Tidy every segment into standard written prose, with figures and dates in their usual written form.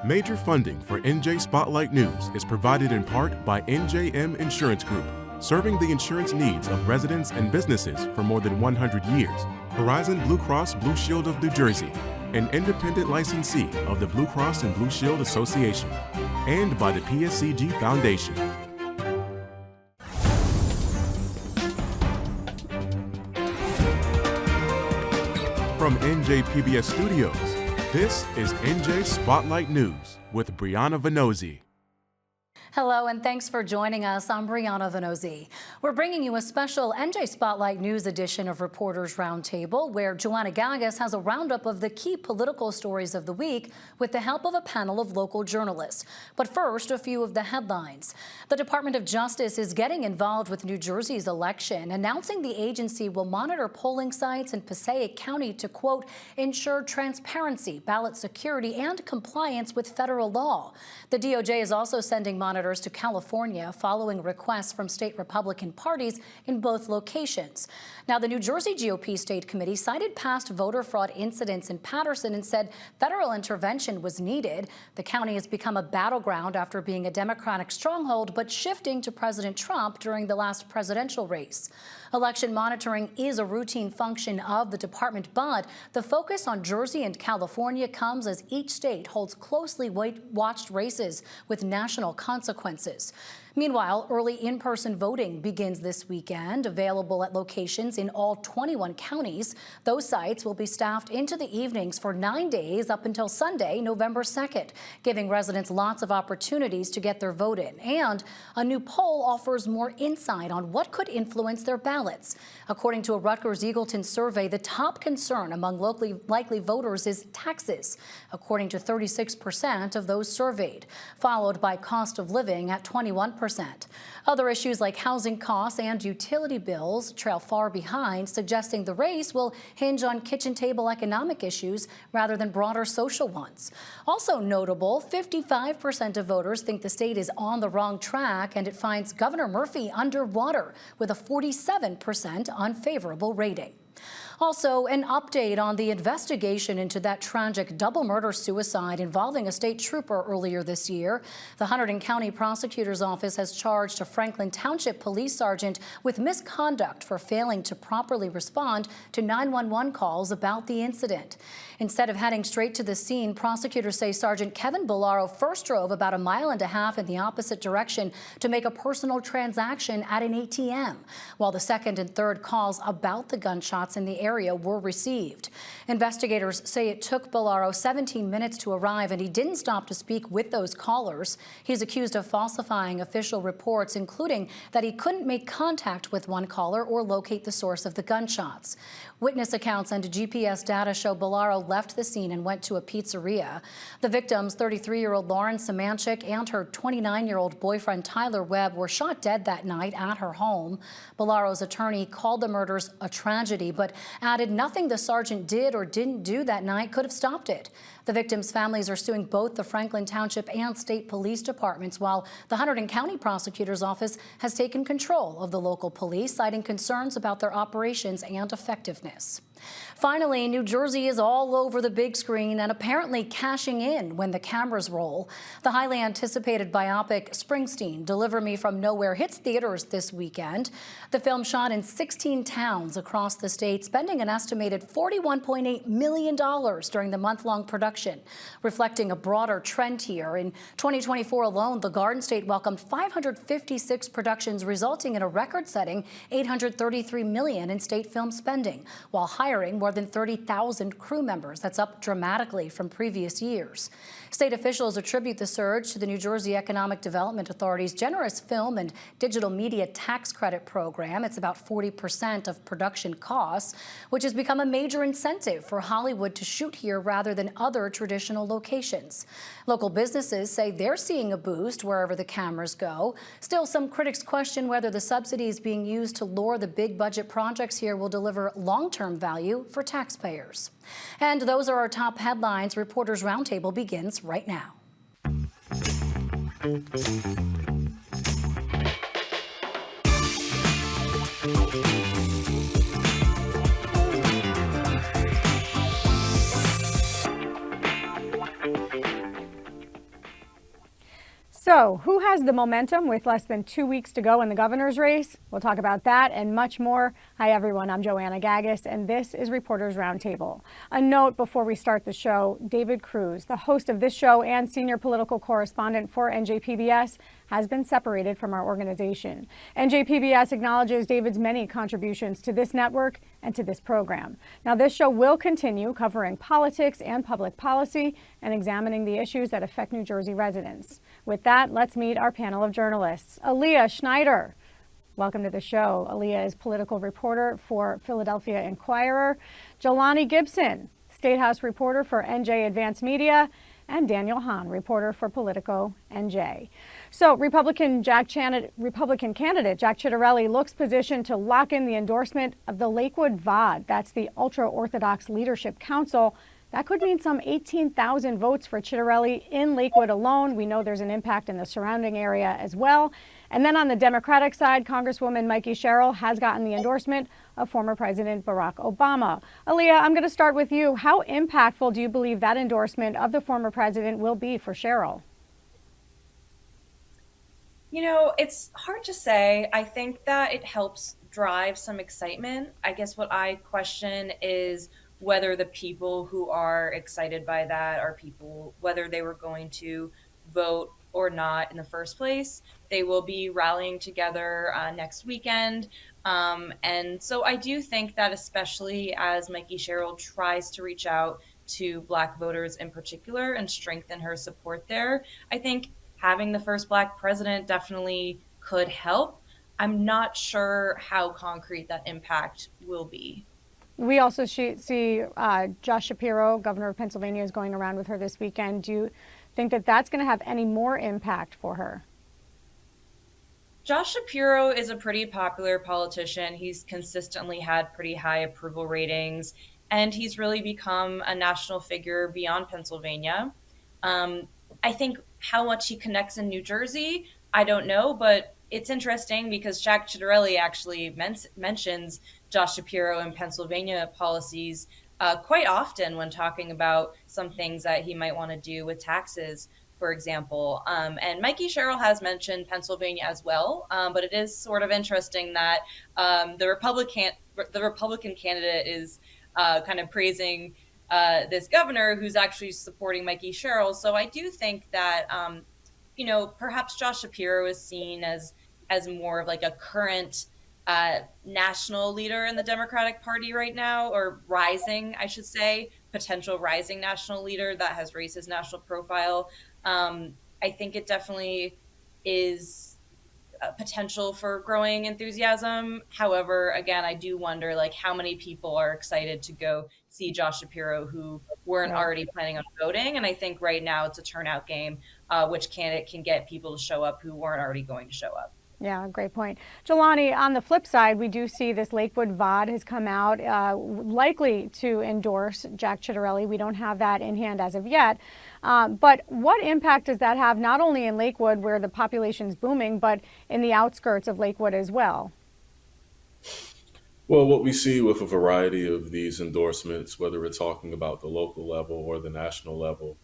Major funding for NJ Spotlight News is provided in part by NJM Insurance Group, serving the insurance needs of residents and businesses for more than 100 years. Horizon Blue Cross Blue Shield of New Jersey, an independent licensee of the Blue Cross and Blue Shield Association, and by the PSCG Foundation. From NJ PBS Studios, this is NJ Spotlight News with Brianna Venozzi. Hello and thanks for joining us. I'm Brianna Venozzi. We're bringing you a special NJ Spotlight News edition of Reporters Roundtable, where Joanna Gagas has a roundup of the key political stories of the week with the help of a panel of local journalists. But first, a few of the headlines. The Department of Justice is getting involved with New Jersey's election, announcing the agency will monitor polling sites in Passaic County to, quote, ensure transparency, ballot security, and compliance with federal law. The DOJ is also sending monitors to California following requests from state Republican parties in both locations. Now, the New Jersey GOP State Committee cited past voter fraud incidents in Paterson and said federal intervention was needed. The county has become a battleground after being a Democratic stronghold, but shifting to President Trump during the last presidential race. Election monitoring is a routine function of the department, but the focus on Jersey and California comes as each state holds closely watched races with national consequences. Meanwhile, early in-person voting begins this weekend, available at locations in all 21 counties. Those sites will be staffed into the evenings for 9 days up until Sunday, November 2nd, giving residents lots of opportunities to get their vote in. And a new poll offers more insight on what could influence their ballots. According to a Rutgers-Eagleton survey, the top concern among locally likely voters is taxes, according to 36% of those surveyed, followed by cost of living at 21%. Other issues like housing costs and utility bills trail far behind, suggesting the race will hinge on kitchen table economic issues rather than broader social ones. Also notable, 55% of voters think the state is on the wrong track, and it finds Governor Murphy underwater with a 47% unfavorable rating. Also, an update on the investigation into that tragic double murder-suicide involving a state trooper earlier this year. The Hunterdon County Prosecutor's Office has charged a Franklin Township police sergeant with misconduct for failing to properly respond to 911 calls about the incident. Instead of heading straight to the scene, prosecutors say Sergeant Kevin Bellaro first drove about 1.5 miles in the opposite direction to make a personal transaction at an ATM, while the second and third calls about the gunshots in the area were received. Investigators say it took Bellaro 17 minutes to arrive, and he didn't stop to speak with those callers. He's accused of falsifying official reports, including that he couldn't make contact with one caller or locate the source of the gunshots. Witness accounts and GPS data show Bellaro left the scene and went to a pizzeria. The victims, 33-year-old Lauren Samanchik and her 29-year-old boyfriend Tyler Webb, were shot dead that night at her home. Bellaro's attorney called the murders a tragedy, but added nothing the sergeant did or didn't do that night could have stopped it. The victims' families are suing both the Franklin Township and state police departments, while the Hunterdon County Prosecutor's Office has taken control of the local police, citing concerns about their operations and effectiveness. Finally, New Jersey is all over the big screen and apparently cashing in when the cameras roll. The highly anticipated biopic Springsteen, Deliver Me From Nowhere, hits theaters this weekend. The film, shot in 16 towns across the state, spending an estimated $41.8 million during the month-long production, reflecting a broader trend here. In 2024 alone, the Garden State welcomed 556 productions, resulting in a record-setting $833 million in state film spending, while hiring more than 30,000 crew members. That's up dramatically from previous years. State officials attribute the surge to the New Jersey Economic Development Authority's generous film and digital media tax credit program. It's about 40% of production costs, which has become a major incentive for Hollywood to shoot here rather than other traditional locations. Local businesses say they're seeing a boost wherever the cameras go. Still, some critics question whether the subsidies being used to lure the big budget projects here will deliver long-term value for taxpayers. And those are our top headlines. Reporters Roundtable begins right now. So, who has the momentum with less than 2 weeks to go in the governor's race? We'll talk about that and much more. Hi, everyone. I'm Joanna Gagis, and this is Reporters Roundtable. A note before we start the show, David Cruz, the host of this show and senior political correspondent for NJ PBS, has been separated from our organization. NJ PBS acknowledges David's many contributions to this network and to this program. Now, this show will continue covering politics and public policy and examining the issues that affect New Jersey residents. With that, let's meet our panel of journalists. Aaliyah Schneider, welcome to the show. Aaliyah is political reporter for Philadelphia Inquirer. Jelani Gibson, State House reporter for NJ Advanced Media, and Daniel Hahn, reporter for Politico NJ. So Republican candidate Jack Ciattarelli looks positioned to lock in the endorsement of the Lakewood VOD. That's the Ultra-Orthodox Leadership Council. That could mean some 18,000 votes for Ciattarelli in Lakewood alone. We know there's an impact in the surrounding area as well. And then on the Democratic side, Congresswoman Mikey Sherrill has gotten the endorsement of former President Barack Obama. Aaliyah, I'm going to start with you. How impactful do you believe that endorsement of the former president will be for Sherrill? You know, it's hard to say. I think that it helps drive some excitement. I guess what I question is whether the people who are excited by that are people, whether they were going to vote or not in the first place. They will be rallying together next weekend. And so I do think that especially as Mikey Sherrill tries to reach out to Black voters in particular and strengthen her support there, I think having the first Black president definitely could help. I'm not sure how concrete that impact will be. We also see Josh Shapiro, governor of Pennsylvania, is going around with her this weekend. Do you think that that's going to have any more impact for her? Josh Shapiro is a pretty popular politician. He's consistently had pretty high approval ratings, and he's really become a national figure beyond Pennsylvania. I think how much he connects in New Jersey, I don't know, but it's interesting because Jack Ciattarelli actually mentions Josh Shapiro and Pennsylvania policies quite often when talking about some things that he might want to do with taxes, for example. And Mikey Sherrill has mentioned Pennsylvania as well, but it is sort of interesting that the Republican candidate is kind of praising this governor who's actually supporting Mikey Sherrill. So I do think that perhaps Josh Shapiro is seen as more of like a current national leader in the Democratic Party right now, or rising, I should say, potential rising national leader that has raised his national profile. I think it definitely is a potential for growing enthusiasm. However, again, I do wonder how many people are excited to go see Josh Shapiro who weren't already planning on voting. And I think right now it's a turnout game, which candidate can get people to show up who weren't already going to show up. Yeah, great point. Jelani, on the flip side, we do see this Lakewood VOD has come out likely to endorse Jack Ciattarelli. We don't have that in hand as of yet. But what impact does that have not only in Lakewood, where the population's booming, but in the outskirts of Lakewood as well? Well, what we see with a variety of these endorsements, whether we're talking about the local level or the national level,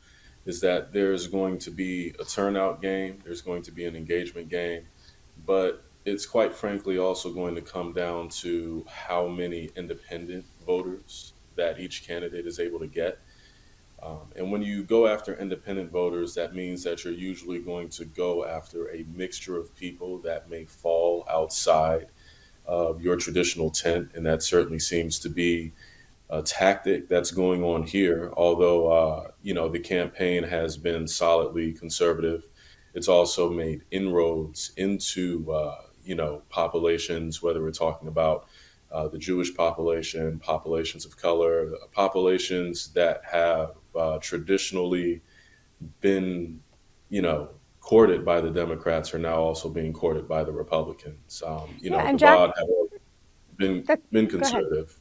is that there's going to be a turnout game, there's going to be an engagement game, but it's quite frankly also going to come down to how many independent voters that each candidate is able to get. And when you go after independent voters, that means that you're usually going to go after a mixture of people that may fall outside of your traditional tent. And that certainly seems to be a tactic that's going on here. Although, the campaign has been solidly conservative, it's also made inroads into, populations, whether we're talking about the Jewish population, populations of color, populations that have traditionally been, courted by the Democrats are now also being courted by the Republicans. The VOD have been conservative.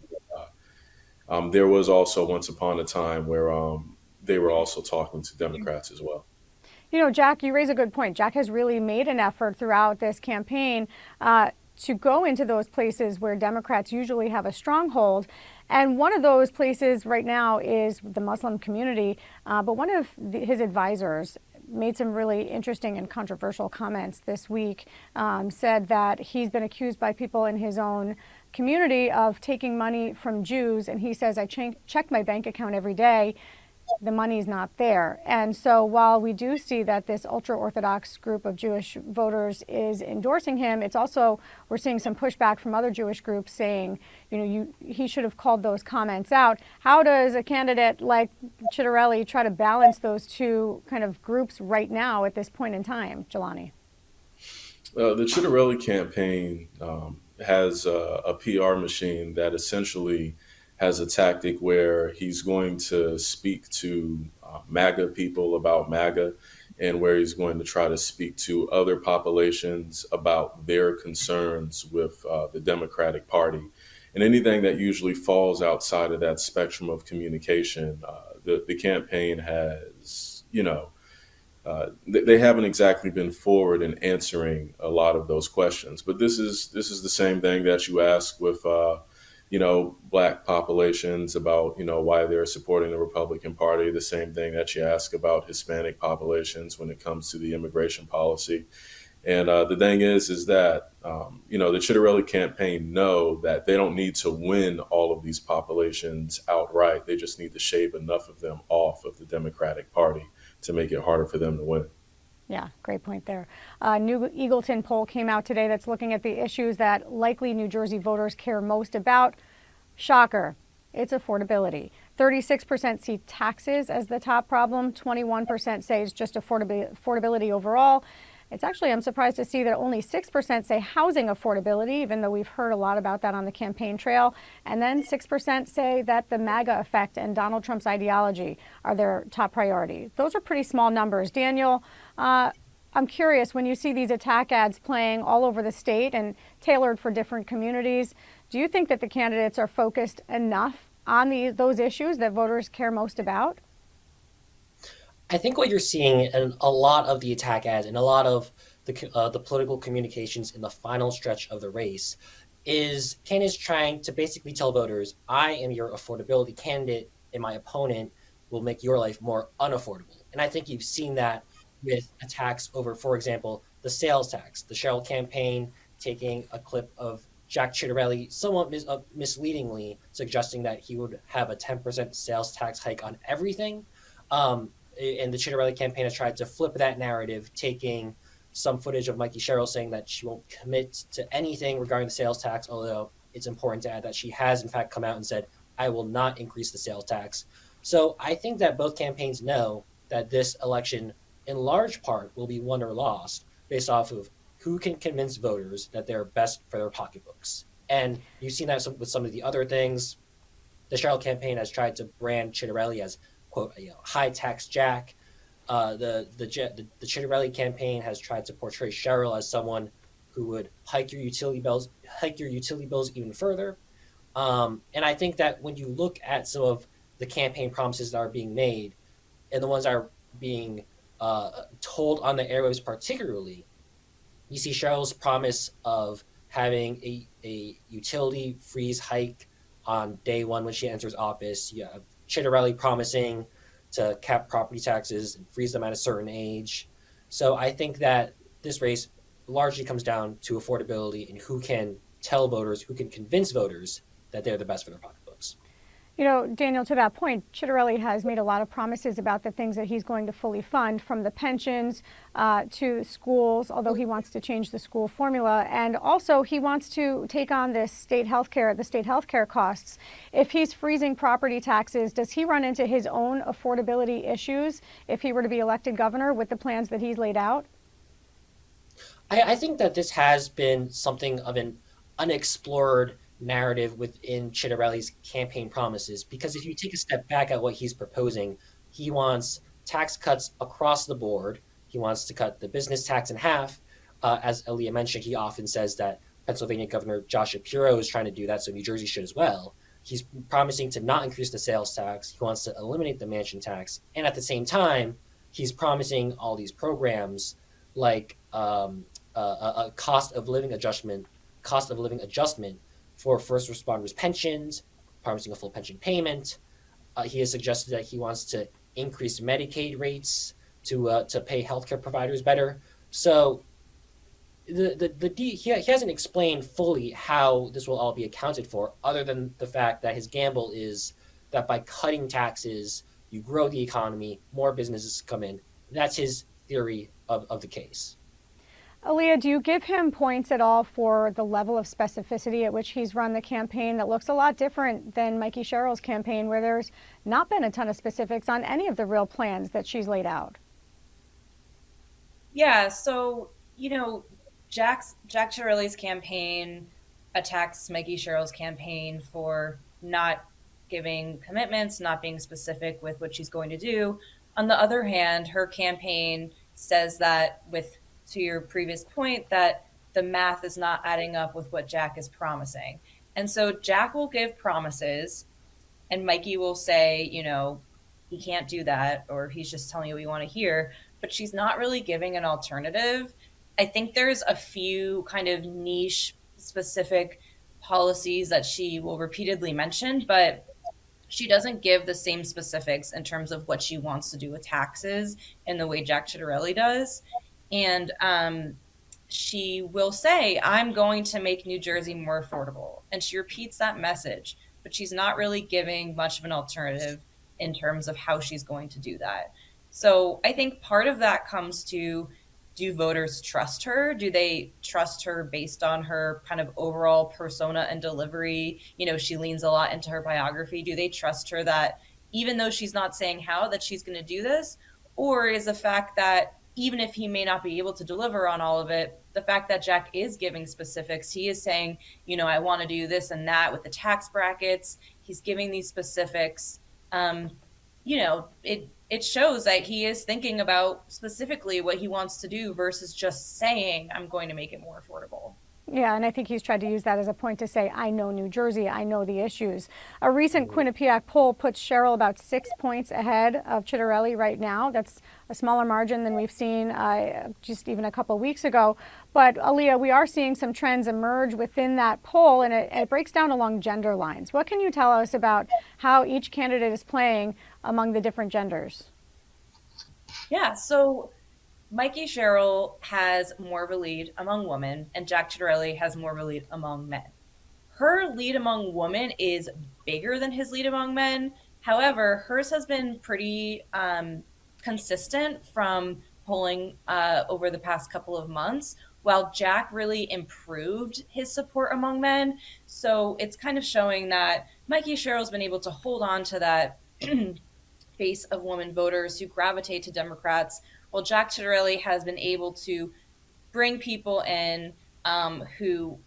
There was also once upon a time where they were also talking to Democrats as well. Jack, you raise a good point. Jack has really made an effort throughout this campaign to go into those places where Democrats usually have a stronghold. And one of those places right now is the Muslim community. But one of his advisors made some really interesting and controversial comments this week, said that he's been accused by people in his own community of taking money from Jews. And he says, I check my bank account every day. The money's not there. And so while we do see that this ultra-Orthodox group of Jewish voters is endorsing him, it's also, we're seeing some pushback from other Jewish groups saying, he should have called those comments out. How does a candidate like Chitterelli try to balance those two kind of groups right now at this point in time, Jelani? The Chitterelli campaign has a PR machine that essentially has a tactic where he's going to speak to MAGA people about MAGA, and where he's going to try to speak to other populations about their concerns with the Democratic Party. And anything that usually falls outside of that spectrum of communication, the campaign has, they haven't exactly been forward in answering a lot of those questions. But this is the same thing that you ask with Black populations about, why they're supporting the Republican Party, the same thing that you ask about Hispanic populations when it comes to the immigration policy. And the thing is that, the Chitterelli campaign know that they don't need to win all of these populations outright. They just need to shave enough of them off of the Democratic Party to make it harder for them to win. Yeah, great point there. A new Eagleton poll came out today that's looking at the issues that likely New Jersey voters care most about. Shocker, it's affordability. 36% see taxes as the top problem. 21% say it's just affordability overall. It's actually, I'm surprised to see that only 6% say housing affordability, even though we've heard a lot about that on the campaign trail. And then 6% say that the MAGA effect and Donald Trump's ideology are their top priority. Those are pretty small numbers. Daniel, I'm curious, when you see these attack ads playing all over the state and tailored for different communities, do you think that the candidates are focused enough on those issues that voters care most about? I think what you're seeing in a lot of the attack ads and a lot of the political communications in the final stretch of the race is candidates trying to basically tell voters, I am your affordability candidate and my opponent will make your life more unaffordable. And I think you've seen that with attacks over, for example, the sales tax. The Cheryl campaign taking a clip of Jack Chitterelli somewhat misleadingly suggesting that he would have a 10% sales tax hike on everything. And the Chitterelli campaign has tried to flip that narrative, taking some footage of Mikey Sherrill saying that she won't commit to anything regarding the sales tax, although it's important to add that she has, in fact, come out and said, I will not increase the sales tax. So I think that both campaigns know that this election, in large part, will be won or lost based off of who can convince voters that they're best for their pocketbooks. And you've seen that with some of the other things. The Sherrill campaign has tried to brand Chitterelli as, quote, high tax Jack. The Chitterelli campaign has tried to portray Sherrill as someone who would hike your utility bills even further. And I think that when you look at some of the campaign promises that are being made and the ones that are being told on the airwaves particularly, you see Sherrill's promise of having a utility freeze hike on day one when she enters office. You have Chitterelli promising to cap property taxes and freeze them at a certain age. So I think that this race largely comes down to affordability and who can tell voters, who can convince voters that they're the best for their pocketbooks. Daniel, to that point, Chitterelli has made a lot of promises about the things that he's going to fully fund, from the pensions to schools, although he wants to change the school formula. And also he wants to take on the state healthcare costs. If he's freezing property taxes, does he run into his own affordability issues if he were to be elected governor with the plans that he's laid out? I think that this has been something of an unexplored narrative within Chitterelli's campaign promises, because if you take a step back at what he's proposing, he wants tax cuts across the board. He wants to cut the business tax in half. As Aaliyah mentioned, he often says that Pennsylvania Governor Josh Shapiro is trying to do that, so New Jersey should as well. He's promising to not increase the sales tax. He wants to eliminate the mansion tax. And at the same time, he's promising all these programs like a cost of living adjustment for first responders' pensions, promising a full pension payment. He has suggested that he wants to increase Medicaid rates to pay healthcare providers better. So he hasn't explained fully how this will all be accounted for, other than the fact that his gamble is that by cutting taxes, you grow the economy, more businesses come in. That's his theory of the case. Aaliyah, do you give him points at all for the level of specificity at which he's run the campaign that looks a lot different than Mikey Sherrill's campaign, where there's not been a ton of specifics on any of the real plans that she's laid out? Yeah, so, Jack Chiarelli's campaign attacks Mikey Sherrill's campaign for not giving commitments, not being specific with what she's going to do. On the other hand, her campaign says that, to your previous point, that the math is not adding up with what Jack is promising. And so Jack will give promises and Mikey will say, he can't do that, or he's just telling you what you want to hear, but she's not really giving an alternative. I think there's a few kind of niche specific policies that she will repeatedly mention, but she doesn't give the same specifics in terms of what she wants to do with taxes in the way Jack Ciattarelli does. And she will say, I'm going to make New Jersey more affordable. And she repeats that message, but she's not really giving much of an alternative in terms of how she's going to do that. So I think part of that comes to, do voters trust her? Do they trust her based on her kind of overall persona and delivery? She leans a lot into her biography. Do they trust her that even though she's not saying how, that she's going to do this? Or is the fact that even if he may not be able to deliver on all of it, the fact that Jack is giving specifics, he is saying, I want to do this and that with the tax brackets. He's giving these specifics. It shows that he is thinking about specifically what he wants to do versus just saying, I'm going to make it more affordable. Yeah, and I think he's tried to use that as a point to say, I know New Jersey, I know the issues. A recent Quinnipiac poll puts Sherrill about 6 points ahead of Ciattarelli right now. That's a smaller margin than we've seen just even a couple of weeks ago. But Aaliyah, we are seeing some trends emerge within that poll, and it breaks down along gender lines. What can you tell us about how each candidate is playing among the different genders? Yeah, so Mikey Sherrill has more of a lead among women, and Jack Ciattarelli has more of a lead among men. Her lead among women is bigger than his lead among men. However, hers has been pretty consistent from polling over the past couple of months, while Jack really improved his support among men. So it's kind of showing that Mikey Sherrill's been able to hold on to that base of women voters who gravitate to Democrats, while Jack Ciattarelli has been able to bring people in who,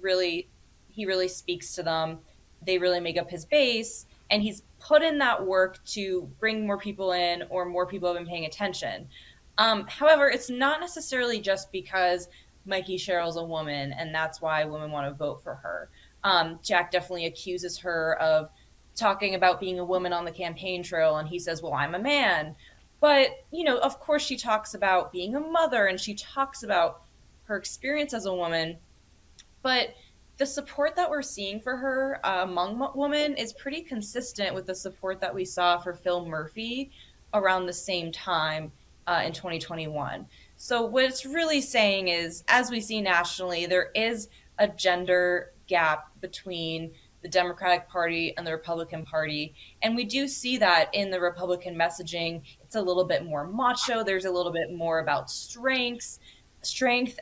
really speaks to them. They really make up his base, and he's put in that work to bring more people in, or more people have been paying attention. However, it's not necessarily just because Mikey Sherrill's a woman, and that's why women want to vote for her. Jack definitely accuses her of talking about being a woman on the campaign trail, and he says, well, I'm a man. But, of course she talks about being a mother, and she talks about her experience as a woman. But the support that we're seeing for her among women is pretty consistent with the support that we saw for Phil Murphy around the same time in 2021. So what it's really saying is, as we see nationally, there is a gender gap between the Democratic Party and the Republican Party. And we do see that in the Republican messaging. It's a little bit more macho. There's a little bit more about strength.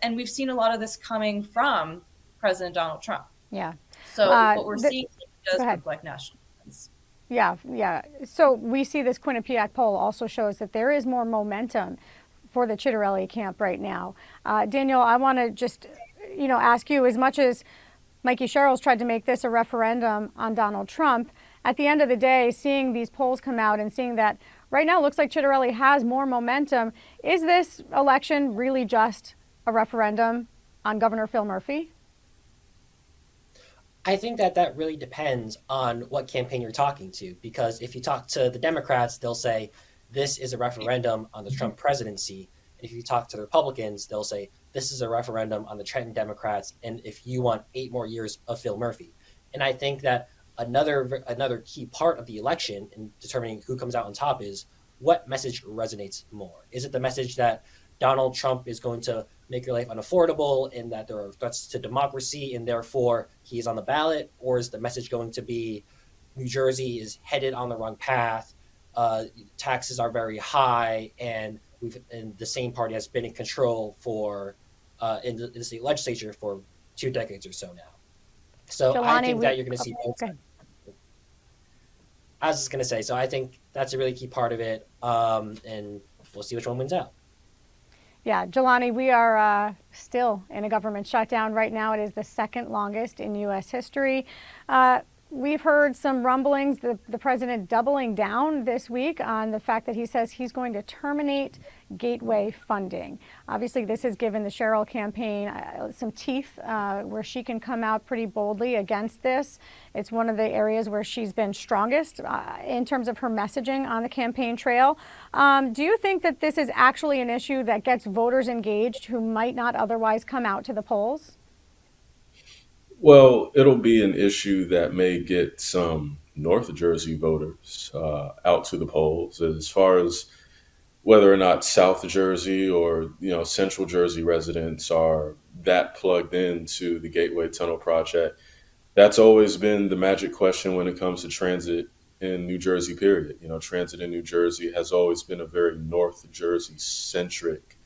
And we've seen a lot of this coming from President Donald Trump. Yeah. So what we're seeing does reflect national trends. Yeah. So we see this Quinnipiac poll also shows that there is more momentum for the Ciattarelli camp right now. Daniel, I want to just, ask you, as much as Mikey Sherrill's tried to make this a referendum on Donald Trump, at the end of the day, seeing these polls come out and seeing that right now it looks like Ciattarelli has more momentum, is this election really just a referendum on Governor Phil Murphy? I think that really depends on what campaign you're talking to, because if you talk to the Democrats, they'll say this is a referendum on the Trump presidency. And if you talk to the Republicans, they'll say this is a referendum on the Trenton Democrats, and if you want 8 more years of Phil Murphy. And I think that another key part of the election in determining who comes out on top is what message resonates more? Is it the message that Donald Trump is going to make your life unaffordable and that there are threats to democracy and therefore he's on the ballot? Or is the message going to be New Jersey is headed on the wrong path, taxes are very high, and the same party has been in control for in the state legislature for 2 decades or so now. So Jelani, I think that you're going to see both. Okay. I was just going to say, so I think that's a really key part of it, and we'll see which one wins out. Yeah, Jelani, we are still in a government shutdown right now. It is the second longest in U.S. history. We've heard some rumblings, the president doubling down this week on the fact that he says he's going to terminate gateway funding. Obviously, this has given the Cheryl campaign some teeth where she can come out pretty boldly against this. It's one of the areas where she's been strongest in terms of her messaging on the campaign trail. Do you think that this is actually an issue that gets voters engaged who might not otherwise come out to the polls? Well, it'll be an issue that may get some North Jersey voters out to the polls. As far as whether or not South Jersey or Central Jersey residents are that plugged into the Gateway Tunnel project, that's always been the magic question when it comes to transit in New Jersey, period. Transit in New Jersey has always been a very North Jersey centric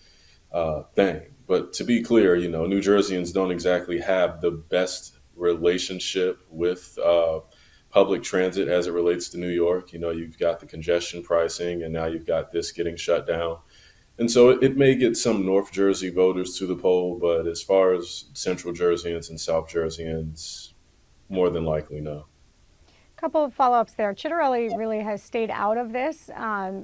thing. But to be clear, New Jerseyans don't exactly have the best relationship with public transit as it relates to New York. You've got the congestion pricing, and now you've got this getting shut down. And so it may get some North Jersey voters to the poll, but as far as Central Jerseyans and South Jerseyans, more than likely no. Couple of follow-ups there. Chitterelli really has stayed out of this.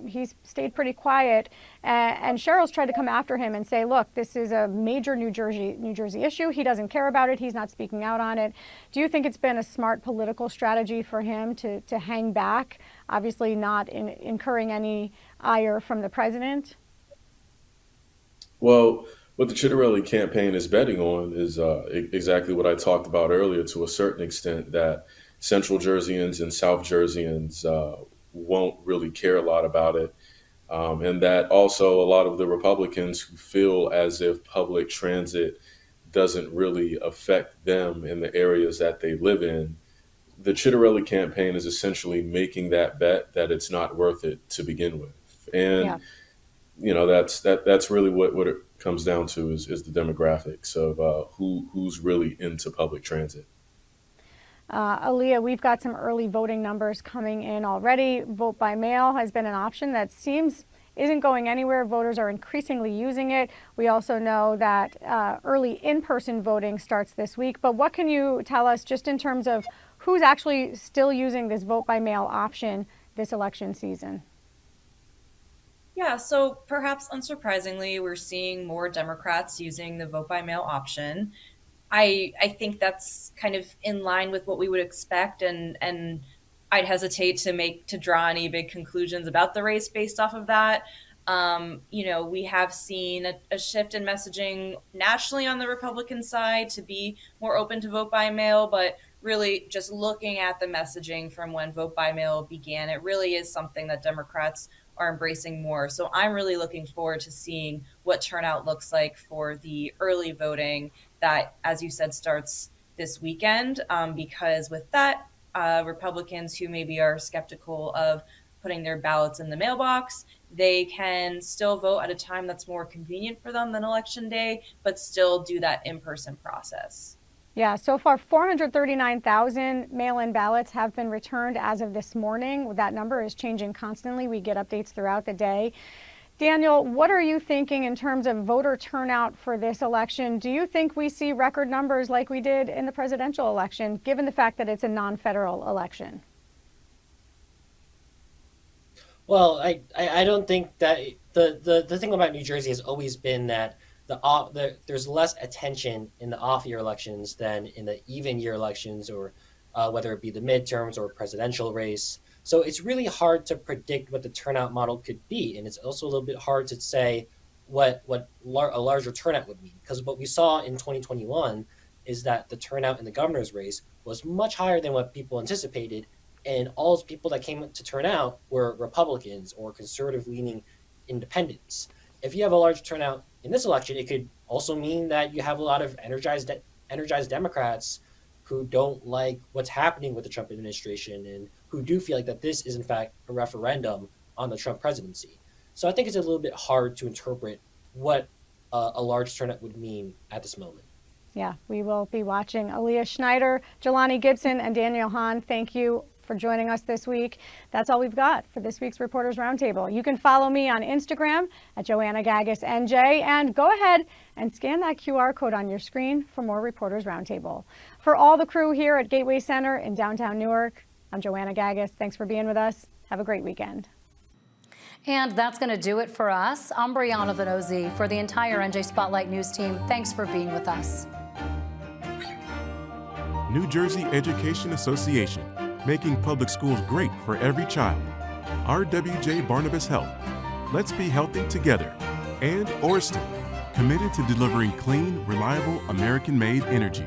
He's stayed pretty quiet, and Cheryl's tried to come after him and say, look, this is a major New Jersey issue. He doesn't care about it. He's not speaking out on it. Do you think it's been a smart political strategy for him to hang back, obviously not incurring any ire from the president? Well, what the Chitterelli campaign is betting on is exactly what I talked about earlier, to a certain extent, that Central Jerseyans and South Jerseyans won't really care a lot about it. And that also a lot of the Republicans who feel as if public transit doesn't really affect them in the areas that they live in, the Chitterelli campaign is essentially making that bet that it's not worth it to begin with. And, that's really what it comes down to is the demographics of who's really into public transit. Aaliyah, we've got some early voting numbers coming in already. Vote by mail has been an option that isn't going anywhere. Voters are increasingly using it. We also know that early in-person voting starts this week. But what can you tell us just in terms of who's actually still using this vote by mail option this election season? Yeah, so perhaps unsurprisingly, we're seeing more Democrats using the vote by mail option. I think that's kind of in line with what we would expect, and I'd hesitate to draw any big conclusions about the race based off of that. We have seen a shift in messaging nationally on the Republican side to be more open to vote by mail, but really just looking at the messaging from when vote by mail began, it really is something that Democrats are embracing more. So I'm really looking forward to seeing what turnout looks like for the early voting that, as you said, starts this weekend, because with that, Republicans who maybe are skeptical of putting their ballots in the mailbox, they can still vote at a time that's more convenient for them than Election Day, but still do that in-person process. Yeah, so far 439,000 mail-in ballots have been returned as of this morning. That number is changing constantly. We get updates throughout the day. Daniel, what are you thinking in terms of voter turnout for this election? Do you think we see record numbers like we did in the presidential election, given the fact that it's a non-federal election? Well, I don't think that the thing about New Jersey has always been that there's less attention in the off-year elections than in the even-year elections, or whether it be the midterms or presidential race. So it's really hard to predict what the turnout model could be, and it's also a little bit hard to say what a larger turnout would mean, because what we saw in 2021 is that the turnout in the governor's race was much higher than what people anticipated, and all those people that came to turn out were Republicans or conservative-leaning independents. If you have a large turnout in this election, it could also mean that you have a lot of energized Democrats who don't like what's happening with the Trump administration and who do feel like that this is in fact a referendum on the Trump presidency. So I think it's a little bit hard to interpret what a large turnout would mean at this moment. Yeah, we will be watching. Aaliyah Schneider, Jelani Gibson, and Daniel Hahn, thank you for joining us this week. That's all we've got for this week's Reporters Roundtable. You can follow me on Instagram at Joanna Gagis NJ, and go ahead and scan that QR code on your screen for more Reporters Roundtable. For all the crew here at Gateway Center in downtown Newark, I'm Joanna Gagis. Thanks for being with us. Have a great weekend. And that's going to do it for us. I'm Brianna Vannozzi. For the entire NJ Spotlight News team, thanks for being with us. New Jersey Education Association, making public schools great for every child. RWJ Barnabas Health, let's be healthy together. And Orston, committed to delivering clean, reliable, American-made energy.